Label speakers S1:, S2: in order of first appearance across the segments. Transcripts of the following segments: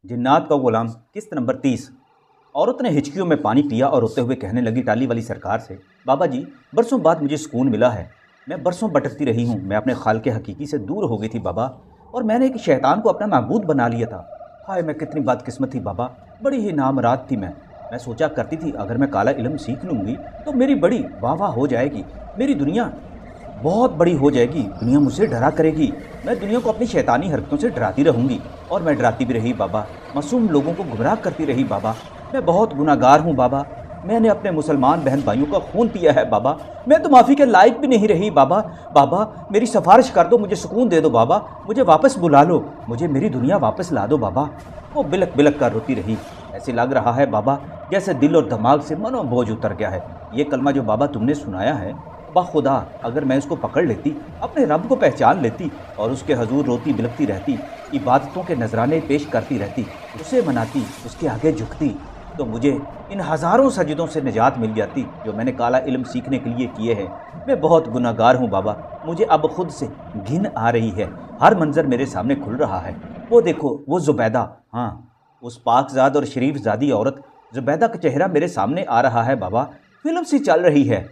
S1: جنات کا غلام قسط نمبر 30۔ عورت نے ہچکیوں میں پانی پیا اور روتے ہوئے کہنے لگی ٹالی والی سرکار سے، بابا جی برسوں بعد مجھے سکون ملا ہے۔ میں برسوں بھٹکتی رہی ہوں، میں اپنے خالق حقیقی سے دور ہو گئی تھی بابا، اور میں نے ایک شیطان کو اپنا معبود بنا لیا تھا۔ ہائے میں کتنی بد قسمت تھی بابا، بڑی ہی نامراد تھی میں سوچا کرتی تھی اگر میں کالا علم سیکھ لوں گی تو میری بڑی واہ واہ ہو جائے گی، میری دنیا بہت بڑی ہو جائے گی، دنیا مجھ سے ڈرا کرے گی، میں دنیا کو اپنی شیطانی حرکتوں سے ڈراتی رہوں گی۔ اور میں ڈراتی بھی رہی بابا، معصوم لوگوں کو گمراہ کرتی رہی بابا۔ میں بہت گناہ گار ہوں بابا، میں نے اپنے مسلمان بہن بھائیوں کا خون پیا ہے بابا، میں تو معافی کے لائق بھی نہیں رہی بابا۔ بابا میری سفارش کر دو، مجھے سکون دے دو بابا، مجھے واپس بلا لو، مجھے میری دنیا واپس لا دو بابا۔ وہ بلک بلک کر روتی رہی، ایسے لگ رہا ہے بابا جیسے دل اور دماغ سے منو بوجھ اتر گیا ہے۔ یہ کلمہ جو بابا تم نے سنایا ہے، بخدا اگر میں اس کو پکڑ لیتی، اپنے رب کو پہچان لیتی اور اس کے حضور روتی بلکتی رہتی، عبادتوں کے نذرانے پیش کرتی رہتی، اسے مناتی، اس کے آگے جھکتی، تو مجھے ان ہزاروں سجدوں سے نجات مل جاتی جو میں نے کالا علم سیکھنے کے لیے کیے ہیں۔ میں بہت گناہ گار ہوں بابا، مجھے اب خود سے گھن آ رہی ہے، ہر منظر میرے سامنے کھل رہا ہے۔ وہ دیکھو وہ زبیدہ، ہاں اس پاک زاد اور شریف زادی عورت زبیدہ کا چہرہ میرے سامنے آ رہا ہے بابا، فلم سی چل رہی ہے۔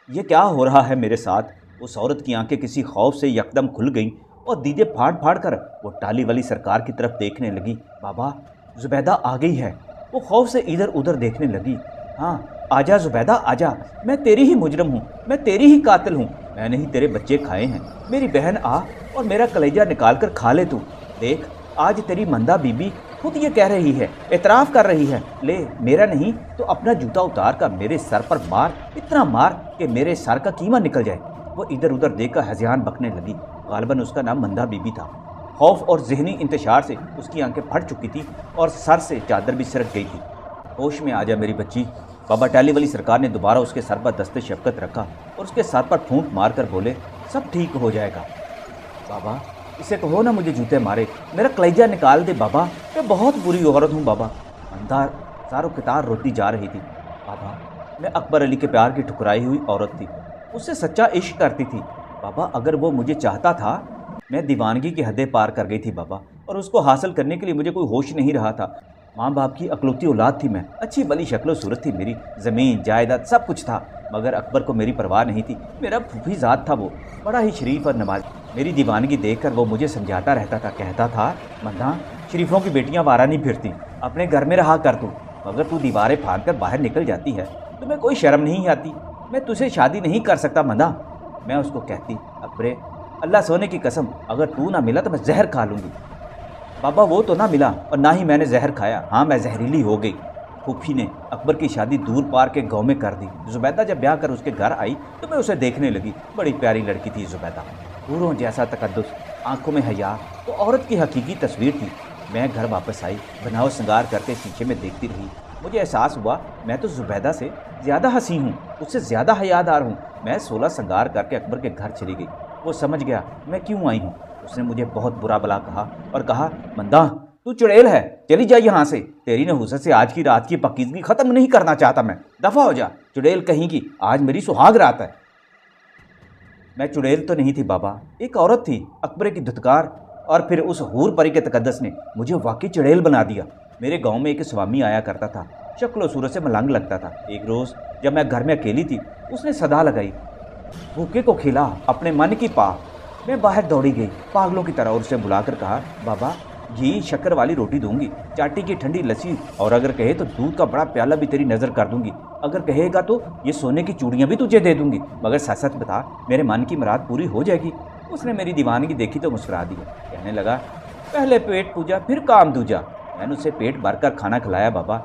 S1: یہ کیا ہو رہا ہے میرے ساتھ؟ اس عورت کی آنکھیں کسی خوف سے یکدم کھل گئیں اور دیدے پھاڑ پھاڑ کر وہ ٹالی والی سرکار کی طرف دیکھنے لگی۔ بابا زبیدہ آ گئی ہے۔ وہ خوف سے ادھر ادھر دیکھنے لگی۔ ہاں آجا زبیدہ آجا، میں تیری ہی مجرم ہوں، میں تیری ہی قاتل ہوں، میں نے ہی تیرے بچے کھائے ہیں۔ میری بہن آ اور میرا کلیجہ نکال کر کھا لے تو۔ دیکھ آج تیری مندہ بی بی خود یہ کہہ رہی ہے، اعتراف کر رہی ہے، لے میرا نہیں تو اپنا جوتا اتار کر میرے سر پر مار، اتنا مار کہ میرے سر کا قیمہ نکل جائے۔ وہ ادھر ادھر دیکھ کر ہذیان بکنے لگی۔ غالباً اس کا نام مندہ بی بی تھا۔ خوف اور ذہنی انتشار سے اس کی آنکھیں پھٹ چکی تھی اور سر سے چادر بھی سرک گئی تھی۔ ہوش میں آ جا میری بچی۔ بابا ٹالی والی سرکار نے دوبارہ اس کے سر پر دست شفقت رکھا اور اس کے سر پر پھونک مار کر بولے، سب ٹھیک ہو جائے گا۔ بابا اسے کہو نا مجھے جوتے مارے، میرا کلیجہ نکال دے بابا، میں بہت بری عورت ہوں بابا۔ مندہ زارو کتار روتی جا رہی تھی۔ بابا میں اکبر علی کے پیار کی ٹھکرائی ہوئی عورت تھی، اس سے سچا عشق کرتی تھی بابا۔ اگر وہ مجھے چاہتا تھا، میں دیوانگی کی حدیں پار کر گئی تھی بابا، اور اس کو حاصل کرنے کے لیے مجھے کوئی ہوش نہیں رہا تھا۔ ماں باپ کی اکلوتی اولاد تھی میں، اچھی بلی شکل و صورت تھی میری، زمین جائیداد سب کچھ تھا، مگر اکبر کو میری پرواہ نہیں تھی۔ میرا پھوپھی ذات تھا، وہ بڑا ہی شریف اور نمازی۔ میری دیوانگی دیکھ کر وہ مجھے سمجھاتا رہتا تھا، کہتا تھا مندہ شریفوں کی بیٹیاں وارا نہیں پھرتی، اپنے گھر میں رہا کر تو، مگر تو دیواریں پھاڑ کر باہر نکل جاتی ہے، تمہیں کوئی شرم نہیں آتی، میں تجھے شادی نہیں کر سکتا مندہ۔ میں اس کو کہتی، اکبرے اللہ سونے کی قسم اگر تو نہ ملا تو میں زہر کھا لوں گی۔ بابا وہ تو نہ ملا اور نہ ہی میں نے زہر کھایا، ہاں میں زہریلی ہو گئی۔ پھوپھی نے اکبر کی شادی دور پار کے گاؤں میں کر دی۔ زبیدہ جب بیاہ کر اس کے گھر آئی تو میں اسے دیکھنے لگی، بڑی پیاری لڑکی تھی زبیدہ، حوروں جیسا تقدس، آنکھوں میں حیا، تو عورت کی حقیقی تصویر تھی۔ میں گھر واپس آئی، بناؤ سنگار کرتے شیشے میں دیکھتی رہی، مجھے احساس ہوا میں تو زبیدہ سے زیادہ حسین ہوں، اس سے زیادہ حیادار ہوں۔ میں 16 سنگار کر کے اکبر کے گھر چلی گئی۔ وہ سمجھ گیا میں کیوں آئی ہوں۔ اس نے مجھے بہت برا بلا کہا اور کہا، مندہ تو چڑیل ہے، چلی جا یہاں سے، تیری نحوست سے آج کی رات کی پاکیزگی ختم نہیں کرنا چاہتا میں، دفع ہو جا چڑیل کہیں کی، آج میری سہاگ رات ہے۔ میں چڑیل تو نہیں تھی بابا، ایک عورت تھی، اکبر کی دھتکار اور پھر اس حور پری کے تقدس نے مجھے واقعی چڑیل بنا دیا۔ میرے گاؤں میں ایک سوامی آیا کرتا تھا، شکل و صورت سے ملنگ لگتا تھا۔ ایک روز جب میں گھر میں اکیلی تھی، اس نے صدا لگائی، بھوکے کو کھلا اپنے من کی پا۔ میں باہر دوڑی گئی پاگلوں کی طرح اور اسے بلا کر کہا، بابا گھی شکر والی روٹی دوں گی، چاٹی کی ٹھنڈی لسی، اور اگر کہے تو دودھ کا بڑا پیالہ بھی تیری نظر کر دوں گی، اگر کہے گا تو یہ سونے کی چوڑیاں بھی تجھے دے دوں گی، مگر سچ سچ بتا میرے من کی مراد پوری ہو جائے گی۔ اس نے میری دیوانگی دیکھی تو مسکرا دیا، کہنے لگا، پہلے پیٹ پوجا پھر کام دوجا۔ میں نے اسے پیٹ بھر کر کھانا کھلایا بابا،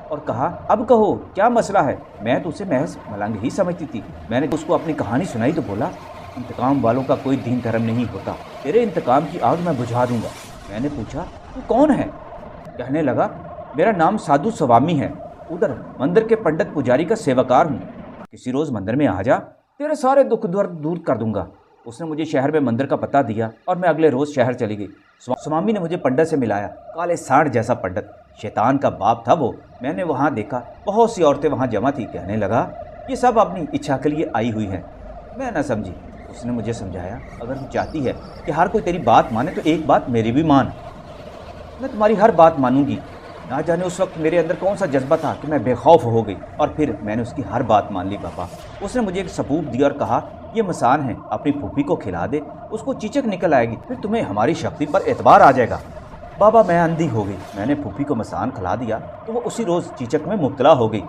S1: اور کہا، اب کہو کیا مسئلہ ہے؟ میں تو اسے محض ملنگ ہی سمجھتی تھی۔ میں نے اس کو اپنی کہانی سنائی تو بولا، انتقام والوں کا کوئی دین دھرم نہیں ہوتا، تیرے انتقام کی آگ میں بجھا دوں گا۔ میں نے پوچھا، تو کون ہے؟ کہنے لگا، میرا نام سادھو سوامی ہے، ادھر مندر کے پنڈت پجاری کا سیوکار ہوں، کسی روز مندر میں آ جا، تیرے سارے دکھ درد دور کر دوں گا۔ اس نے مجھے شہر میں مندر کا پتہ دیا اور میں اگلے روز شہر چلی گئی۔ سوامی نے مجھے پنڈت سے ملایا، کالے سانڈ جیسا پنڈت، شیطان کا باپ تھا وہ۔ میں نے وہاں دیکھا بہت سی عورتیں وہاں جمع تھی، کہنے لگا، یہ سب اپنی اچھا کے لیے آئی ہوئی ہیں۔ میں نہ سمجھی۔ اس نے مجھے سمجھایا، اگر تو چاہتی ہے کہ ہر کوئی تیری بات مانے تو ایک بات میری بھی مان۔ میں تمہاری ہر بات مانوں گی۔ نہ جانے اس وقت میرے اندر کون سا جذبہ تھا کہ میں بے خوف ہو گئی، اور پھر میں نے اس کی ہر بات مان لی بابا۔ اس نے مجھے ایک ثبوت دیا اور کہا یہ مسان ہے، اپنی پھوپھی کو کھلا دے، اس کو چیچک نکل آئے گی، پھر تمہیں ہماری شخصیت پر اعتبار آ جائے گا۔ بابا میں اندھی ہو گئی۔ میں نے پھوپھی کو مسان کھلا دیا تو وہ اسی روز چیچک میں مبتلا ہو گئی۔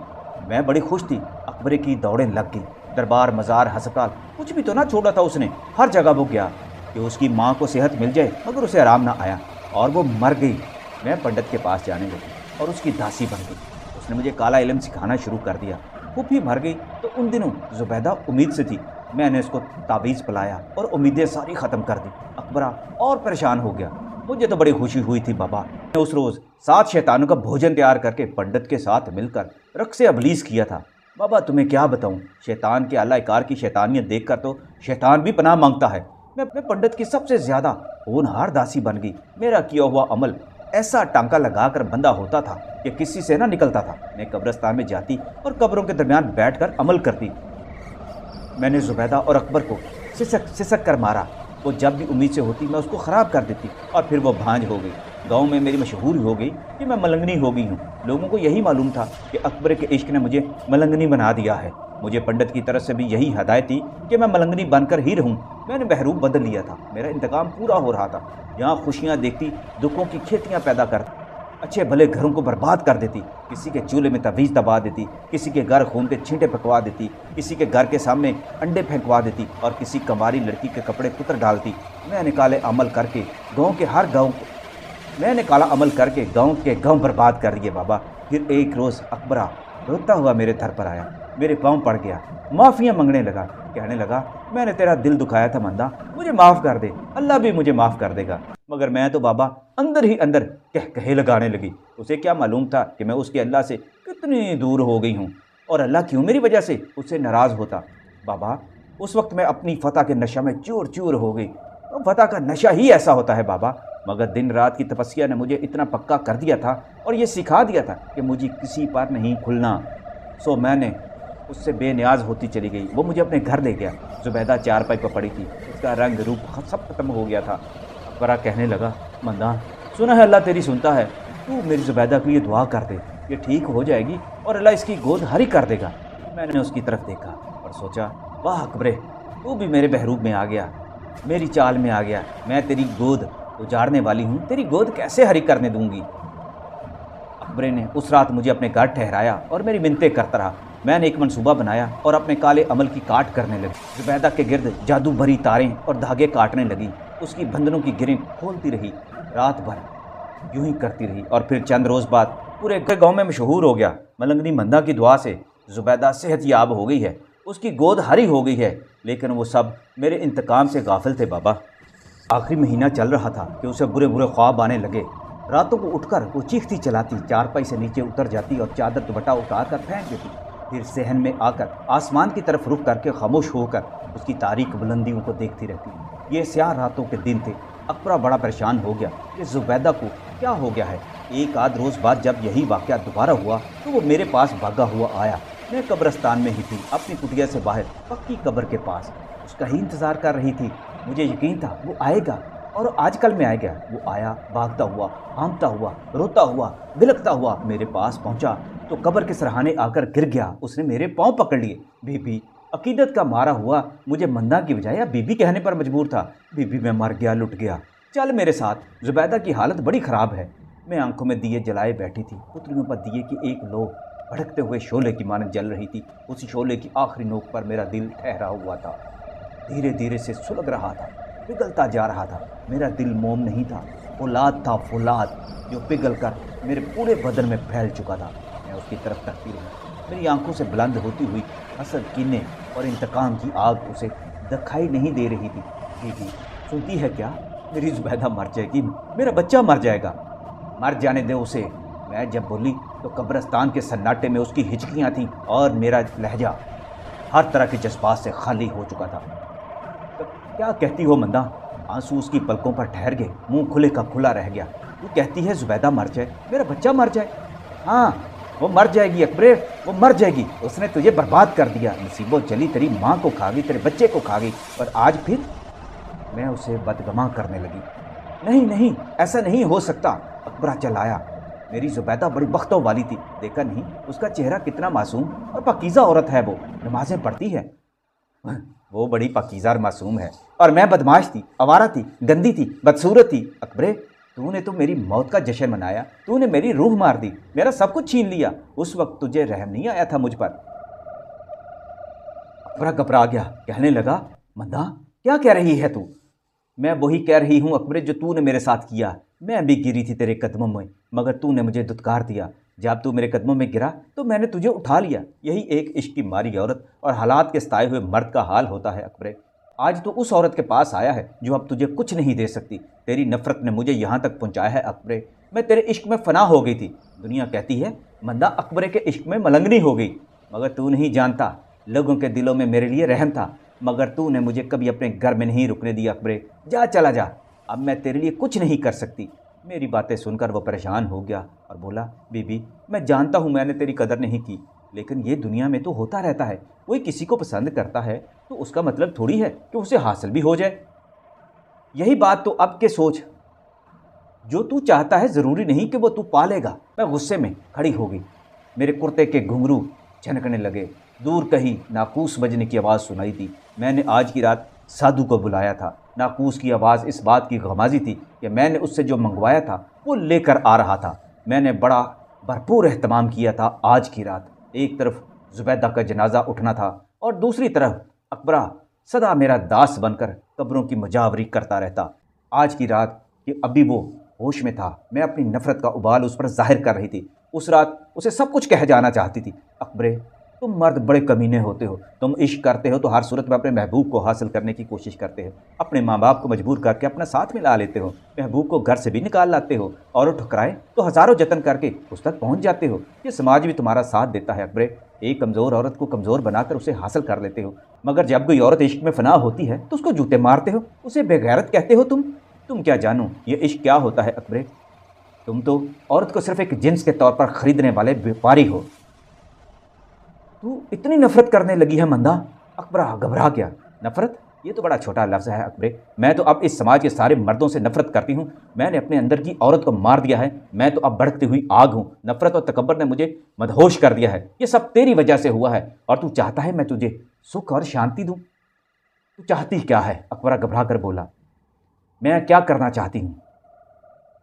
S1: میں بڑی خوش تھی۔ اکبرے کی دوڑیں لگ گئی، دربار، مزار، ہسپتال، کچھ بھی تو نہ چھوڑا تھا اس نے۔ ہر جگہ وہ گیا کہ اس کی ماں کو صحت مل جائے، مگر اسے آرام نہ آیا اور وہ مر گئی۔ میں پنڈت کے پاس جانے لگی اور اس کی داسی بن گئی۔ اس نے مجھے کالا علم سکھانا شروع کر دیا۔ پھوپھی مر گئی تو ان دنوں زبیدہ امید سے تھی۔ میں نے اس کو تعویذ پلایا اور امیدیں ساری ختم کر دی۔ اکبرہ اور پریشان ہو گیا۔ مجھے تو بڑی خوشی ہوئی تھی بابا۔ میں نے اس روز 7 شیطانوں کا بھوجن تیار کر کے پنڈت کے ساتھ مل کر رقص ابلیس کیا تھا۔ بابا تمہیں کیا بتاؤں، شیطان کے اعلی کار کی شیطانیت دیکھ کر تو شیطان بھی پناہ مانگتا ہے۔ میں پنڈت کی سب سے زیادہ ہونہار داسی بن گئی۔ میرا کیا ہوا عمل ایسا ٹانکا لگا کر بندہ ہوتا تھا کہ کسی سے نہ نکلتا تھا۔ میں قبرستان میں جاتی اور قبروں کے درمیان بیٹھ کر عمل کرتی۔ میں نے زبیدہ اور اکبر کو سسک کر مارا۔ وہ جب بھی امید سے ہوتی میں اس کو خراب کر دیتی اور پھر وہ بھانج ہو گئی۔ گاؤں میں میری مشہوری ہو گئی کہ میں ملنگنی ہو گئی ہوں۔ لوگوں کو یہی معلوم تھا کہ اکبر کے عشق نے مجھے ملنگنی بنا دیا ہے۔ مجھے پنڈت کی طرف سے بھی یہی ہدایت تھی کہ میں ملنگنی بن کر ہی رہوں۔ میں نے بہروپ بدل لیا تھا۔ میرا انتقام پورا ہو رہا تھا۔ جہاں خوشیاں دیکھتی دکھوں کی کھیتیاں پیدا کرتی، اچھے بھلے گھروں کو برباد کر دیتی، کسی کے چولہے میں تعویذ دبا دیتی، کسی کے گھر خون کے چھینٹے پکوا دیتی، کسی کے گھر کے سامنے انڈے پھینکوا دیتی اور کسی کنواری لڑکی کے کپڑے کتر ڈالتی۔ میں نے کالے عمل کر کے گاؤں کے گاؤں برباد کر دیے بابا۔ پھر ایک روز اکبرہ روتا ہوا میرے گھر پر آیا، میرے پاؤں پڑ گیا، معافیاں منگنے لگا، کہنے لگا میں نے تیرا دل دکھایا تھا مندہ، مجھے معاف کر دے، اللہ بھی مجھے معاف کر دے گا۔ مگر میں تو بابا اندر ہی اندر کہے لگانے لگی۔ اسے کیا معلوم تھا کہ میں اس کے اللہ سے کتنی دور ہو گئی ہوں، اور اللہ کیوں میری وجہ سے اس سے ناراض ہوتا۔ بابا اس وقت میں اپنی فتح کے نشہ میں چور چور ہو گئی۔ فتح کا نشہ ہی ایسا ہوتا ہے بابا، مگر دن رات کی تپسیا نے مجھے اتنا پکا کر دیا تھا اور یہ سکھا دیا تھا کہ مجھے کسی پر نہیں کھلنا۔ سو میں نے اس سے بے نیاز ہوتی چلی گئی۔ وہ مجھے اپنے گھر لے گیا۔ زبیدہ چارپائی پر پڑی تھی، اس کا رنگ روپ سب ختم ہو گیا تھا۔ اکبرہ کہنے لگا منداں سنا ہے اللہ تیری سنتا ہے، تو میری زبیدہ کے لیے دعا کر دے، یہ ٹھیک ہو جائے گی اور اللہ اس کی گود ہری کر دے گا۔ میں نے اس کی طرف دیکھا اور سوچا واہ اکبرے، تو بھی میرے بہروپ میں آ گیا، میری چال میں آ گیا۔ میں تیری گود اجاڑنے والی ہوں، تیری گود کیسے ہری کرنے دوں گی۔ اکبرے نے اس رات مجھے اپنے گھر ٹھہرایا اور میری منتیں کرتا رہا۔ میں نے ایک منصوبہ بنایا اور اپنے کالے عمل کی کاٹ کرنے لگی۔ زبیدہ کے گرد جادو بھری تاریں اور دھاگے کاٹنے لگی۔ اس کی بندنوں کی گریں کھولتی رہی، رات بھر یوں ہی کرتی رہی، اور پھر چند روز بعد پورے گاؤں میں مشہور ہو گیا۔ ملنگنی مندہ کی دعا سے زبیدہ صحت یاب ہو گئی ہے، اس کی گود ہری ہو گئی ہے، لیکن وہ سب میرے انتقام سے غافل تھے بابا۔ آخری مہینہ چل رہا تھا کہ اسے برے برے خواب آنے لگے۔ راتوں کو اٹھ کر وہ چیختی چلاتی، چارپائی سے نیچے اتر جاتی اور چادر دوپٹہ اتار کر پھینک دیتی، پھر صحن میں آ کر آسمان کی طرف رخ کر کے خاموش ہو کر اس کی تاریک بلندیوں کو دیکھتی رہتی۔ یہ سیاہ راتوں کے دن تھے۔ اکبرہ بڑا پریشان ہو گیا کہ زبیدہ کو کیا ہو گیا ہے۔ ایک آدھ روز بعد جب یہی واقعہ دوبارہ ہوا تو وہ میرے پاس بھاگا ہوا آیا۔ میں قبرستان میں ہی تھی، اپنی کٹیا سے باہر پکی قبر کے پاس، اس کا ہی انتظار کر رہی تھی۔ مجھے یقین تھا وہ آئے گا، اور آج کل میں آئے گا۔ وہ آیا، بھاگتا ہوا، ہانپتا ہوا، روتا ہوا، بلکتا ہوا میرے پاس پہنچا تو قبر کے سرہانے آ کر گر گیا۔ اس نے میرے پاؤں پکڑ لیے۔ بی بی عقیدت کا مارا ہوا مجھے مندہ کی بجائے بی بی کہنے پر مجبور تھا۔ بی بی میں مر گیا، لٹ گیا، چل میرے ساتھ۔ زبیدہ کی حالت بڑی خراب ہے۔ میں آنکھوں میں دیے جلائے بیٹھی تھی، پتلیوں پر دیے کی ایک لو بھڑکتے ہوئے شعلے کی مانند جل رہی تھی۔ اسی شعلے کی آخری نوک پر میرا دل ٹھہرا ہوا تھا، دھیرے دھیرے سے سلگ رہا تھا، پگھلتا جا رہا تھا۔ میرا دل موم نہیں تھا، فولاد تھا، فولاد، جو پگھل کر میرے پورے بدن میں پھیل چکا تھا۔ میں اس کی طرف تکتی رہی، میری آنکھوں سے بلند ہوتی ہوئی حسد، کینے اور انتقام کی آگ اسے دکھائی نہیں دے رہی تھی۔ بی بی سنتی ہے کیا؟ میری زبیدہ مر جائے گی، میرا بچہ مر جائے گا۔ مر جانے دے اسے۔ میں جب بولی تو قبرستان کے سناٹے میں اس کی ہچکیاں تھیں اور میرا لہجہ ہر طرح کے جذبات سے خالی ہو چکا تھا۔ کیا کہتی ہو مندہ؟ آنسو اس کی پلکوں پر ٹھہر گئے، منہ کھلے کا کھلا رہ گیا۔ تو کہتی ہے زبیدہ مر جائے، میرا بچہ مر جائے؟ ہاں وہ مر جائے گی اکبرے، وہ مر جائے گی۔ اس نے تجھے برباد کر دیا، نصیبوں چلی تیری ماں کو کھا گئی، تیرے بچے کو کھا گئی، اور آج پھر؟ میں اسے بدگماں کرنے لگی۔ نہیں نہیں، ایسا نہیں ہو سکتا، اکبرہ چل آیا۔ میری زبیدہ بڑی بختوں والی تھی، دیکھا نہیں اس کا چہرہ کتنا معصوم اور پاکیزہ عورت ہے، وہ نمازیں پڑھتی ہے۔ وہ بڑی پاکیزہ اور معصوم ہے، اور میں بدماش تھی، آوارہ تھی، گندی تھی، بدصورت تھی۔ اکبرے تو نے تو میری موت کا جشن منایا، تو نے میری روح مار دی، میرا سب کچھ چھین لیا۔ اس وقت تجھے رحم نہیں آیا تھا مجھ پر؟ اکبرہ گھبرا گیا، کہنے لگا مندہ کیا کہہ رہی ہے تو؟ میں وہی کہہ رہی ہوں اکبرے جو تو نے میرے ساتھ کیا۔ میں بھی گری تھی تیرے قدموں میں، مگر تو نے مجھے دھتکار دیا۔ جب تو میرے قدموں میں گرا تو میں نے تجھے اٹھا لیا۔ یہی ایک عشق کی ماری عورت اور حالات کے ستائے ہوئے مرد کا حال ہوتا ہے اکبرے۔ آج تو اس عورت کے پاس آیا ہے جو اب تجھے کچھ نہیں دے سکتی۔ تیری نفرت نے مجھے یہاں تک پہنچایا ہے اکبرے۔ میں تیرے عشق میں فنا ہو گئی تھی۔ دنیا کہتی ہے مندہ اکبرے کے عشق میں ملنگنی ہو گئی، مگر تو نہیں جانتا لوگوں کے دلوں میں میرے لیے رحم تھا، مگر تو نے مجھے کبھی اپنے گھر میں نہیں رکنے دیا اکبرے۔ جا چلا جا، اب میں تیرے لیے کچھ نہیں کر سکتی۔ میری باتیں سن کر وہ پریشان ہو گیا اور بولا بی بی میں جانتا ہوں میں نے تیری قدر نہیں کی، لیکن یہ دنیا میں تو ہوتا رہتا ہے، کوئی کسی کو پسند کرتا ہے تو اس کا مطلب تھوڑی ہے کہ اسے حاصل بھی ہو جائے۔ یہی بات تو اب کے سوچ، جو تو چاہتا ہے ضروری نہیں کہ وہ تو پالے گا۔ میں غصے میں کھڑی ہو گئی، میرے کرتے کے گھنگرو چھنکنے لگے، دور کہیں ناقوس بجنے کی آواز سنائی دی۔ میں نے آج کی رات سادھو کو بلایا تھا۔ ناقوس کی آواز اس بات کی غمازی تھی کہ میں نے اس سے جو منگوایا تھا وہ لے کر آ رہا تھا۔ میں نے بڑا بھرپور اہتمام کیا تھا آج کی رات۔ ایک طرف زبیدہ کا جنازہ اٹھنا تھا اور دوسری طرف اکبرہ سدا میرا داس بن کر قبروں کی مجاوری کرتا رہتا۔ آج کی رات کہ ابھی وہ ہوش میں تھا، میں اپنی نفرت کا ابال اس پر ظاہر کر رہی تھی۔ اس رات اسے سب کچھ کہہ جانا چاہتی تھی۔ اکبرے تم مرد بڑے کمینے ہوتے ہو، تم عشق کرتے ہو تو ہر صورت میں اپنے محبوب کو حاصل کرنے کی کوشش کرتے ہو، اپنے ماں باپ کو مجبور کر کے اپنا ساتھ ملا لیتے ہو، محبوب کو گھر سے بھی نکال لاتے ہو، اور وہ ٹھکرائے تو ہزاروں جتن کر کے اس تک پہنچ جاتے ہو۔ یہ سماج بھی تمہارا ساتھ دیتا ہے اکبرے، ایک کمزور عورت کو کمزور بنا کر اسے حاصل کر لیتے ہو، مگر جب کوئی عورت عشق میں فنا ہوتی ہے تو اس کو جوتے مارتے ہو، اسے بے غیرت کہتے ہو۔ تم کیا جانو یہ عشق کیا ہوتا ہے اکبرے؟ تم تو عورت کو صرف ایک جنس کے طور پر خریدنے والے بیپاری ہو۔ تو اتنی نفرت کرنے لگی ہے مندہ؟ اکبرہ گھبرا گیا۔ نفرت یہ تو بڑا چھوٹا لفظ ہے اکبرے، میں تو اب اس سماج کے سارے مردوں سے نفرت کرتی ہوں۔ میں نے اپنے اندر کی عورت کو مار دیا ہے، میں تو اب بھڑکتی ہوئی آگ ہوں۔ نفرت اور تکبر نے مجھے مدہوش کر دیا ہے، یہ سب تیری وجہ سے ہوا ہے، اور تو چاہتا ہے میں تجھے سکھ اور شانتی دوں؟ تو چاہتی کیا ہے؟ اکبرہ گھبرا کر بولا۔ میں کیا کرنا چاہتی ہوں؟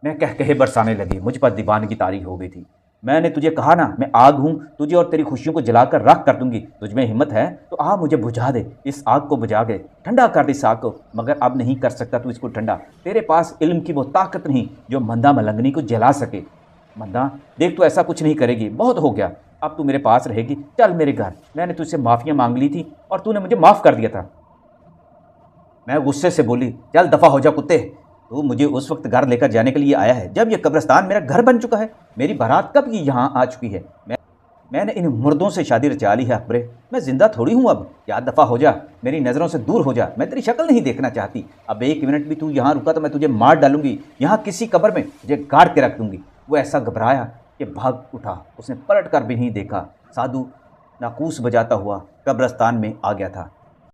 S1: میں کہے برسانے لگی، مجھ پر دیوانگی طاری ہو گئی تھی۔ میں نے تجھے کہا نا میں آگ ہوں، تجھے اور تیری خوشیوں کو جلا کر راکھ کر دوں گی۔ تجھ میں ہمت ہے تو آ مجھے بجھا دے، اس آگ کو بجھا دے، ٹھنڈا کر دے اس آگ کو، مگر اب نہیں کر سکتا تو اس کو ٹھنڈا۔ تیرے پاس علم کی وہ طاقت نہیں جو مندہ ملنگنی کو جلا سکے۔ مندہ دیکھ تو ایسا کچھ نہیں کرے گی، بہت ہو گیا، اب تو میرے پاس رہے گی، چل میرے گھر۔ میں نے تجھ سے معافیاں مانگ لی تھی اور تو نے مجھے معاف کر دیا تھا۔ میں غصے سے بولی، چل دفع ہو جا کتے، تو مجھے اس وقت گھر لے کر جانے کے لیے آیا ہے جب یہ قبرستان میرا گھر بن چکا ہے؟ میری بارات کب کی یہاں آ چکی ہے؟ میں نے ان مردوں سے شادی رچا لی ہے اکبرے، میں زندہ تھوڑی ہوں اب۔ یا دفع ہو جا، میری نظروں سے دور ہو جا، میں تیری شکل نہیں دیکھنا چاہتی۔ اب ایک منٹ بھی تو یہاں رکا تو میں تجھے مار ڈالوں گی، یہاں کسی قبر میں تجھے گاڑ کے رکھ دوں گی۔ وہ ایسا گھبرایا کہ بھاگ اٹھا، اس نے پلٹ کر بھی نہیں دیکھا۔ سادھو ناقوس بجاتا ہوا قبرستان میں آ گیا تھا۔